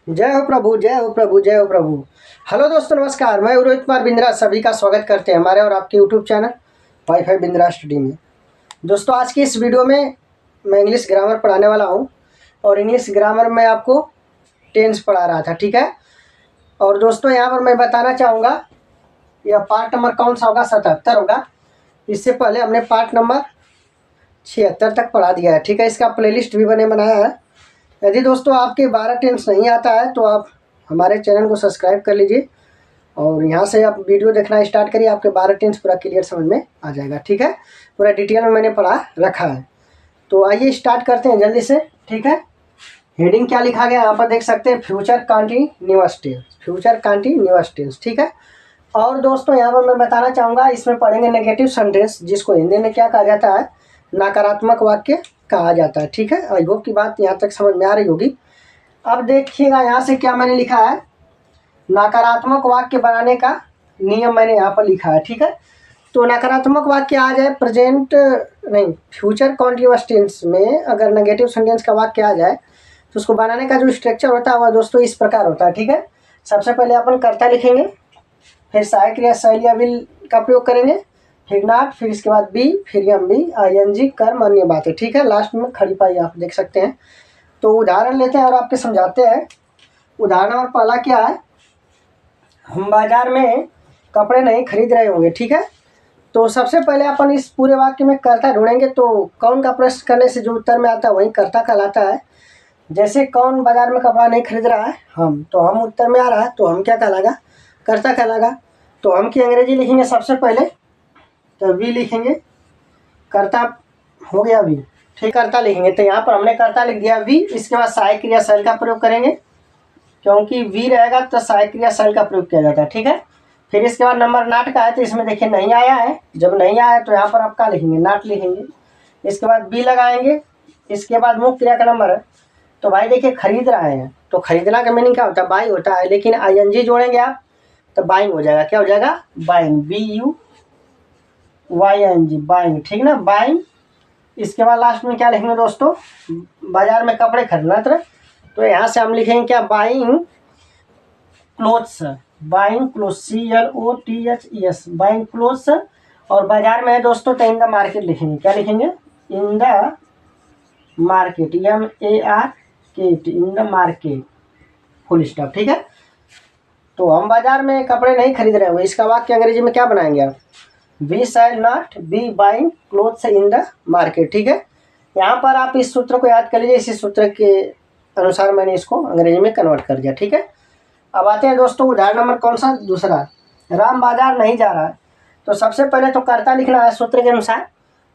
जय हो प्रभु, जय हो प्रभु, जय हो प्रभु। हेलो दोस्तों, नमस्कार। मैं रोहित कुमार बिंद्रा सभी का स्वागत करते हैं हमारे और आपके YouTube channel wifi Bindra study में। दोस्तों, आज की इस वीडियो में मैं इंग्लिश ग्रामर पढ़ाने वाला हूं और इंग्लिश ग्रामर में आपको टेंस पढ़ा रहा था, ठीक है। और दोस्तों, यहाँ पर मैं बताना चाहूँगा यह पार्ट नंबर कौन सा होगा, 77 होगा। इससे पहले हमने पार्ट नंबर 76 तक पढ़ा दिया है, ठीक है। इसका प्लेलिस्ट भी बनाया है। यदि दोस्तों आपके 12 टेंस नहीं आता है तो आप हमारे चैनल को सब्सक्राइब कर लीजिए और यहाँ से आप वीडियो देखना स्टार्ट करिए। आपके 12 टेंस पूरा क्लियर समझ में आ जाएगा, ठीक है। पूरा डिटेल में मैंने पढ़ा रखा है। तो आइए स्टार्ट करते हैं जल्दी से, ठीक है। हेडिंग क्या लिखा गया यहाँ पर देख सकते हैं, future continuous tense, future continuous tense, ठीक है। और दोस्तों यहाँ पर मैं बताना चाहूँगा, इसमें पढ़ेंगे नेगेटिव सेंटेंस, जिसको हिंदी में क्या कहा जाता है, नकारात्मक वाक्य कहा जाता है, ठीक है। आई होप की बात यहाँ तक समझ में आ रही होगी। अब देखिएगा यहाँ से क्या मैंने लिखा है, नकारात्मक वाक्य बनाने का नियम मैंने यहाँ पर लिखा है, ठीक है। तो नकारात्मक वाक्य आ जाए प्रेजेंट नहीं फ्यूचर कॉन्टिन्यूअस टेंस में, अगर नेगेटिव सेंटेंस का वाक्य आ जाए तो उसको बनाने का जो स्ट्रक्चर होता है वह दोस्तों इस प्रकार होता है, ठीक है। सबसे पहले अपन कर्ता लिखेंगे, फिर सहायक क्रिया शैल या विल का प्रयोग करेंगे, फिर नॉट, फिर इसके बाद बी, फिर एम बी, आईएनजी, कर्म, अन्य बातें, ठीक है। लास्ट में खड़ी पाई आप देख सकते हैं। तो उदाहरण लेते हैं और आपके समझाते हैं। उदाहरण नंबर पहला क्या है, हम बाजार में कपड़े नहीं खरीद रहे होंगे, ठीक है। तो सबसे पहले अपन इस पूरे वाक्य में कर्ता ढूंढेंगे। तो कौन का प्रश्न करने से जो उत्तर में आता है वही कर्ता कहलाता है। जैसे कौन बाजार में कपड़ा नहीं खरीद रहा है, हम, तो हम उत्तर में आ रहा है तो हम क्या कहलागा, कर्ता कहलागा। तो हम की अंग्रेजी लिखेंगे सबसे पहले, तो वी लिखेंगे, कर्ता हो गया वी, ठीक। कर्ता लिखेंगे तो यहाँ पर हमने कर्ता लिख दिया वी। इसके बाद सहायक क्रिया शैल का प्रयोग करेंगे, क्योंकि वी रहेगा तो सहायक क्रिया शैल का प्रयोग किया जाता है, ठीक है। फिर इसके बाद नंबर नाट का है, तो इसमें देखिए नहीं आया है। जब नहीं आया तो यहाँ पर आप क्या लिखेंगे, नाट लिखेंगे। इसके बाद बी लगाएंगे। इसके बाद मुख्य क्रिया का नंबर है, तो भाई देखिए खरीद रहे हैं, तो खरीदना का मीनिंग क्या होता है, बाई होता है। लेकिन आईएनजी जोड़ेंगे आप तो बाइंग हो जाएगा। क्या हो जाएगा, बाइंग, BUYNG, बाइंग, ठीक ना, बाइंग। इसके बाद लास्ट में क्या लिखेंगे दोस्तों, बाजार में कपड़े खरीदना था, तो यहाँ से हम लिखेंगे क्या, buying clothes, buying clothes, CLOTHES, buying clothes. और बाजार में है दोस्तों तो इन द मार्केट लिखेंगे। क्या लिखेंगे, इन the market, MARKET, in the market, full stop, ठीक है। तो हम बाजार में कपड़े नहीं खरीद रहे हैं, इसका वाक्य अंग्रेजी में क्या बनाएंगे आप, we shall not be buying clothes in the market, ठीक है। यहाँ पर आप इस सूत्र को याद कर लीजिए। इसी सूत्र के अनुसार मैंने इसको अंग्रेजी में कन्वर्ट कर दिया, ठीक है। अब आते हैं दोस्तों उदाहरण नंबर कौन सा, दूसरा, राम बाजार नहीं जा रहा है। तो सबसे पहले तो कर्ता लिखना है सूत्र के अनुसार।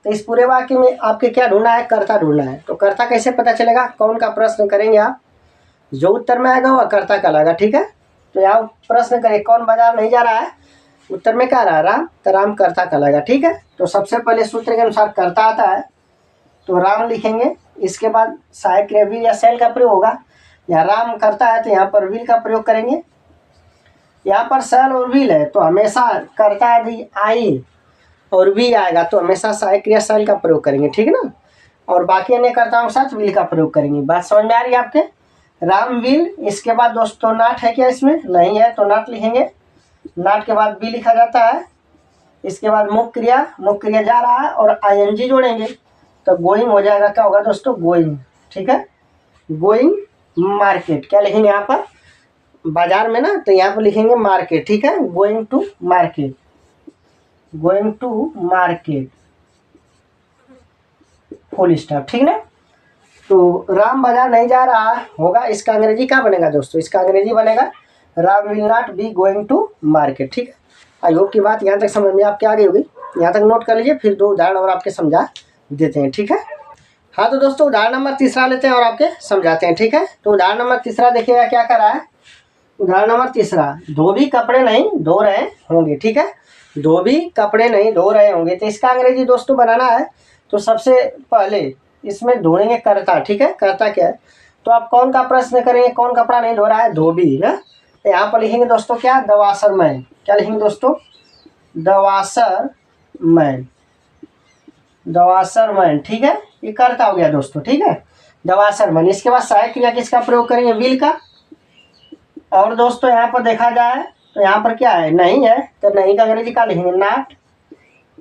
तो इस पूरे वाक्य में आपके क्या ढूंढना है, कर्ता ढूंढना है। तो कर्ता कैसे पता चलेगा, कौन का प्रश्न करेंगे आप, जो उत्तर में आएगा वह कर्ता कहलाएगा, ठीक है। तो यहाँ प्रश्न करें कौन बाजार नहीं जा रहा है, उत्तर में क्या रहा, राम, तो राम कर्ता कहलाएगा, ठीक है। तो सबसे पहले सूत्र के अनुसार कर्ता आता है तो राम लिखेंगे। इसके बाद सहायक क्रिया विल या शैल का प्रयोग होगा। यहाँ राम करता है तो यहाँ पर विल का प्रयोग करेंगे। यहाँ पर शैल और विल है तो हमेशा कर्ता यदि आई और वी आएगा तो हमेशा सहायक क्रिया शैल का प्रयोग करेंगे, ठीक है ना। और बाकी अन्य कर्ताओं के साथ विल का प्रयोग करेंगे। बात समझ में आ रही है आपके, राम विल। इसके बाद दोस्तों नाट है क्या, इसमें नहीं है तो नाट लिखेंगे। नाट के बाद बी लिखा जाता है। इसके बाद मुख्य क्रिया जा रहा है और आईएनजी जोड़ेंगे तो गोइंग हो जाएगा। क्या होगा दोस्तों, गोइंग, ठीक है। गोइंग मार्केट, क्या लिखेंगे यहाँ पर, बाजार में ना, तो यहाँ पर लिखेंगे मार्केट, ठीक है। Going to market, going to market, full stop, ठीक ना। तो राम बाजार नहीं जा रहा होगा, इसका अंग्रेजी क्या बनेगा दोस्तों, इसका अंग्रेजी बनेगा Ram will not be going to market, ठीक है। आई होप की बात यहाँ तक समझ में आपके आ गई होगी। यहाँ तक नोट कर लीजिए, फिर 2 उदाहरण और आपके समझा देते हैं, ठीक है। हाँ तो दोस्तों उदाहरण नंबर तीसरा लेते हैं और आपके समझाते हैं, ठीक है। तो उदाहरण नंबर तीसरा देखिएगा क्या कर रहा है। उदाहरण नंबर तीसरा, धोबी कपड़े नहीं धो रहे होंगे, ठीक है। धोबी कपड़े नहीं धो रहे होंगे, तो इसका अंग्रेजी दोस्तों बनाना है। तो सबसे पहले इसमें ढूंढेंगे कर्ता, ठीक है। कर्ता क्या है, तो आप कौन का प्रश्न करेंगे, कौन कपड़ा नहीं धो रहा है, धोबी ना। तो यहाँ पर लिखेंगे दोस्तों क्या, द वाशरमैन। क्या लिखेंगे दोस्तों, द वाशरमैन, द वाशरमैन, ठीक है। ये कर्ता हो गया दोस्तों, ठीक है, द वाशरमैन। इसके बाद सहायक क्रिया किसका प्रयोग करेंगे, विल का। और दोस्तों यहाँ पर देखा जाए तो यहाँ पर क्या है, नहीं है, तो नहीं का अंग्रेजी क्या लिखेंगे, नॉट।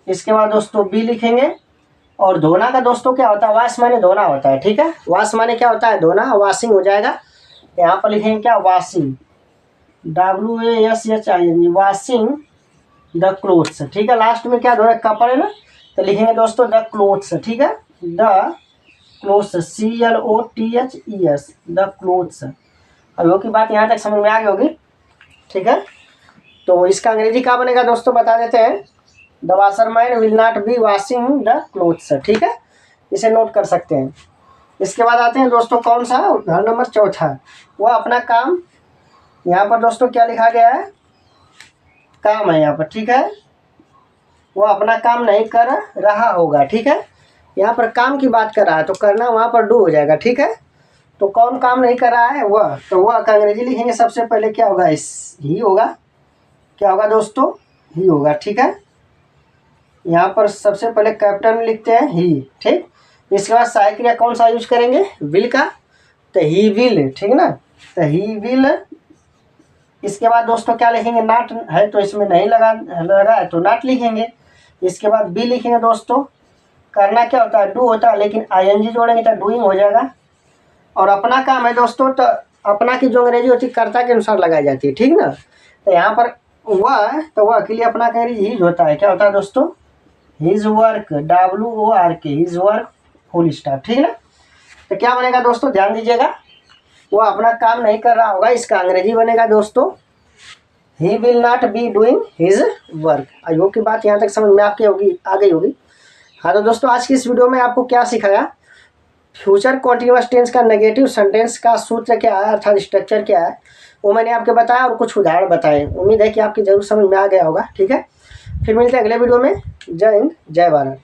इसके बाद दोस्तों बी लिखेंगे। और धोना का दोस्तों क्या होता है, वाश माने धोना होता है, ठीक है। वाश माने क्या होता है, धोना, वॉशिंग हो जाएगा। यहाँ पर लिखेंगे क्या, washing, WASHING, washing the clothes, ठीक है। लास्ट में क्या धोना, कपड़े ना, तो लिखेंगे दोस्तों द क्लोथ्स, ठीक है, the clothes, CLOTHES, the clothes. अब वो की बात यहाँ तक समझ में आ गई होगी, ठीक है। तो इसका अंग्रेजी क्या बनेगा दोस्तों, बता देते हैं। The washerman will not B washing the clothes, ठीक है, इसे नोट कर सकते हैं। इसके बाद आते हैं दोस्तों कौन सा, उदाहरण नंबर 4, वह अपना काम, यहाँ पर दोस्तों क्या लिखा गया है, काम है यहाँ पर, ठीक है। वह अपना काम नहीं कर रहा होगा, ठीक है। यहाँ पर काम की बात कर रहा है तो करना वहाँ पर डू हो जाएगा, ठीक है। तो कौन काम नहीं कर रहा है, वह, तो वह का अंग्रेजी लिखेंगे सबसे पहले क्या होगा, इस ही होगा, क्या होगा दोस्तों, ही होगा, ठीक है। यहाँ पर सबसे पहले कैपिटल में लिखते हैं ही, ठीक। इसके बाद सहायक क्रिया कौन सा यूज करेंगे, विल का, तो ही विल, ठीक ना, तो ही विल। इसके बाद दोस्तों क्या लिखेंगे, नॉट है तो इसमें नहीं लगा है तो नॉट लिखेंगे। इसके बाद बी लिखेंगे दोस्तों, करना क्या होता है, डू होता है, लेकिन ING जोड़ेंगे तो डूइंग हो जाएगा। और अपना काम है दोस्तों, तो अपना की जो अंग्रेजी होती है कर्ता के अनुसार लगाई जाती है, ठीक ना। तो यहाँ पर वह, तो वह के लिए अपना का अंग्रेजी हीज होता है, क्या होता है दोस्तों, his work, WORK, his work, full stop, ठीक ना। तो क्या बनेगा दोस्तों, ध्यान दीजिएगा, वो अपना काम नहीं कर रहा होगा, इसका अंग्रेजी बनेगा दोस्तों, he will not be doing his work. I hope की बात यहाँ तक समझ में आपकी होगी, आ गई होगी। हाँ तो दोस्तों आज की इस वीडियो में आपको क्या सिखाया, फ्यूचर कॉन्टिन्यूअस टेंस का नेगेटिव सेंटेंस का सूत्र क्या है, अर्थात स्ट्रक्चर क्या है, वो मैंने आपको बताया और कुछ उदाहरण बताए। उम्मीद है कि आपकी जरूर समझ में आ गया होगा, ठीक है। फिर मिलते हैं अगले वीडियो में। जय हिंद, जय भारत।